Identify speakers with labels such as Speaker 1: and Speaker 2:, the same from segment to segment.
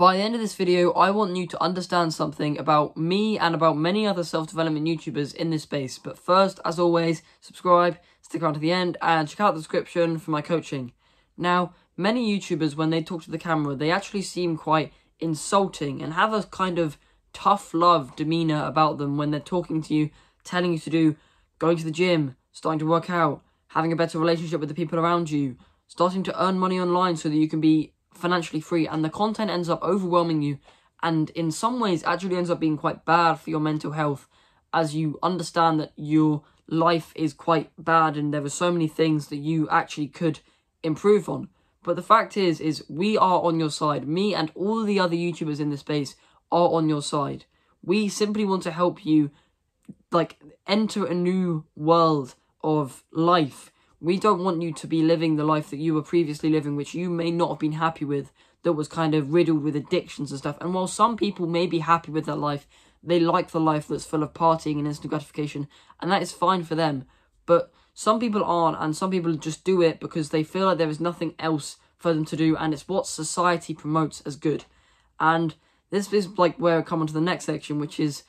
Speaker 1: By the end of this video, I want you to understand something about me and about many other self-development YouTubers in this space. But first, as always, subscribe, stick around to the end, and check out the description for my coaching. Now, many YouTubers, when they talk to the camera, they actually seem quite insulting and have a kind of tough love demeanor about them when they're talking to you, telling you to do going to the gym, starting to work out, having a better relationship with the people around you, starting to earn money online so that you can be financially free, and the content ends up overwhelming you and in some ways actually ends up being quite bad for your mental health, as you understand that your life is quite bad and there are so many things that you actually could improve on. But the fact is we are on your side. Me and all the other YouTubers in this space are on your side. We simply want to help you enter a new world of life. We don't want you to be living the life that you were previously living, which you may not have been happy with, that was kind of riddled with addictions and stuff. And while some people may be happy with that life, they like the life that's full of partying and instant gratification, and that is fine for them. But some people aren't, and some people just do it because they feel like there is nothing else for them to do, and it's what society promotes as good. And this is where I come on to the next section, which is,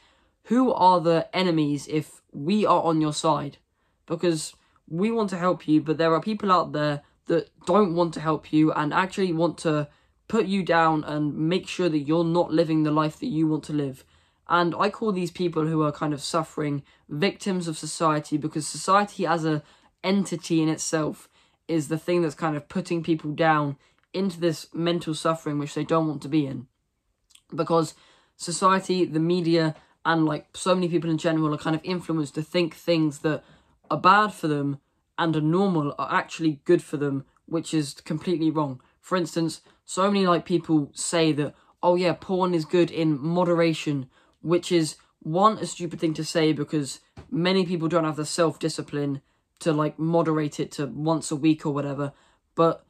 Speaker 1: who are the enemies if we are on your side? Because we want to help you, but there are people out there that don't want to help you and actually want to put you down and make sure that you're not living the life that you want to live. And I call these people who are kind of suffering victims of society, because society as a entity in itself is the thing that's kind of putting people down into this mental suffering which they don't want to be in. Because society, the media, and so many people in general are kind of influenced to think things that are bad for them and are normal are actually good for them, which is completely wrong. For instance, so many people say that, oh yeah, porn is good in moderation, which is, one, a stupid thing to say because many people don't have the self-discipline to moderate it to once a week or whatever, but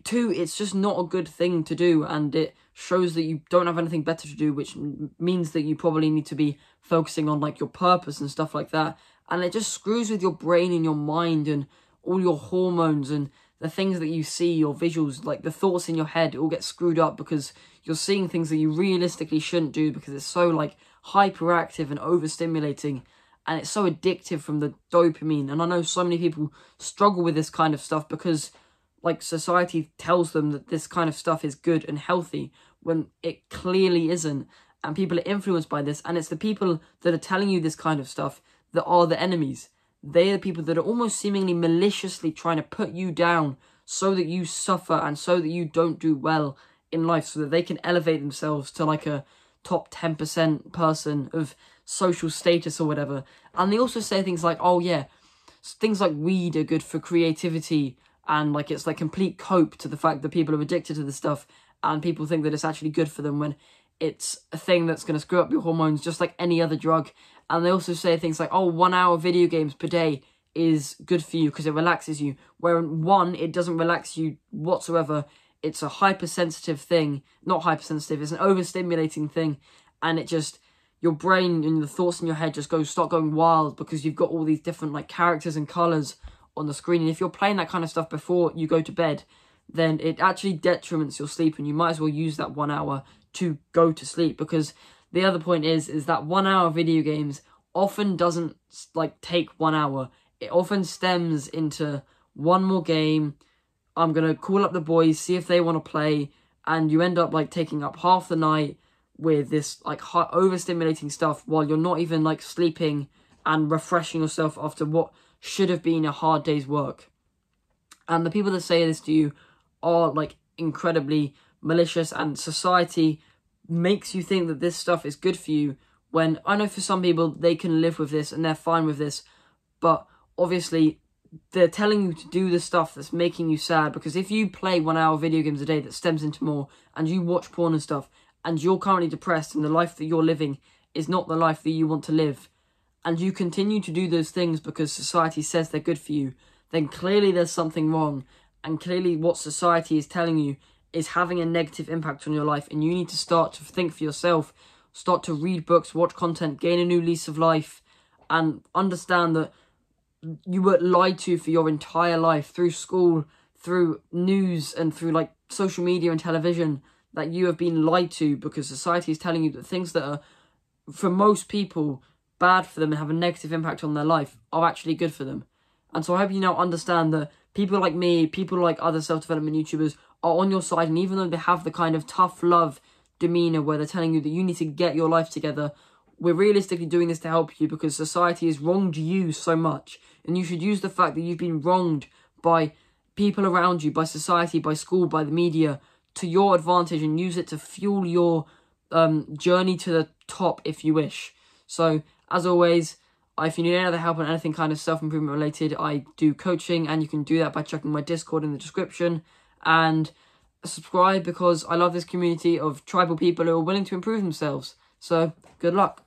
Speaker 1: two, it's just not a good thing to do, and it shows that you don't have anything better to do, which means that you probably need to be focusing on your purpose and stuff like that. And it just screws with your brain and your mind and all your hormones and the things that you see, your visuals, the thoughts in your head, it all gets screwed up because you're seeing things that you realistically shouldn't do because it's so hyperactive and overstimulating, and it's so addictive from the dopamine. And I know so many people struggle with this kind of stuff because society tells them that this kind of stuff is good and healthy when it clearly isn't, and people are influenced by this, and it's the people that are telling you this kind of stuff that are the enemies. They are the people that are almost seemingly maliciously trying to put you down so that you suffer and so that you don't do well in life, so that they can elevate themselves to a top 10% person of social status or whatever. And they also say things like, oh yeah, things like weed are good for creativity, and it's complete cope to the fact that people are addicted to this stuff, and people think that it's actually good for them when it's a thing that's going to screw up your hormones just like any other drug. And they also say things like, oh, 1 hour video games per day is good for you because it relaxes you. Where one, it doesn't relax you whatsoever. It's a hypersensitive thing. Not hypersensitive, it's an overstimulating thing. And it just, your brain and the thoughts in your head just start going wild because you've got all these different characters and colours on the screen. And if you're playing that kind of stuff before you go to bed, then it actually detriments your sleep, and you might as well use that 1 hour to go to sleep. Because the other point is that 1 hour video games often doesn't take 1 hour. It often stems into one more game. I'm going to call up the boys, see if they want to play, and you end up taking up half the night with this overstimulating stuff while you're not even sleeping and refreshing yourself after what should have been a hard day's work. And the people that say this to you are incredibly malicious, and society makes you think that this stuff is good for you, when I know for some people they can live with this and they're fine with this, but obviously they're telling you to do the stuff that's making you sad. Because if you play 1 hour video games a day that stems into more, and you watch porn and stuff, and you're currently depressed and the life that you're living is not the life that you want to live, and you continue to do those things because society says they're good for you, then clearly there's something wrong, and clearly what society is telling you is having a negative impact on your life, and you need to start to think for yourself, start to read books, watch content, gain a new lease of life, and understand that you were lied to for your entire life through school, through news, and through social media and television, that you have been lied to, because society is telling you that things that are, for most people, bad for them and have a negative impact on their life are actually good for them. And so I hope you now understand that people like me, people like other self-development YouTubers are on your side, and even though they have the kind of tough love demeanor where they're telling you that you need to get your life together, we're realistically doing this to help you because society has wronged you so much, and you should use the fact that you've been wronged by people around you, by society, by school, by the media, to your advantage, and use it to fuel your journey to the top if you wish. So, as always, if you need any other help on anything kind of self-improvement related, I do coaching, and you can do that by checking my Discord in the description. And subscribe, because I love this community of tribal people who are willing to improve themselves. So, good luck.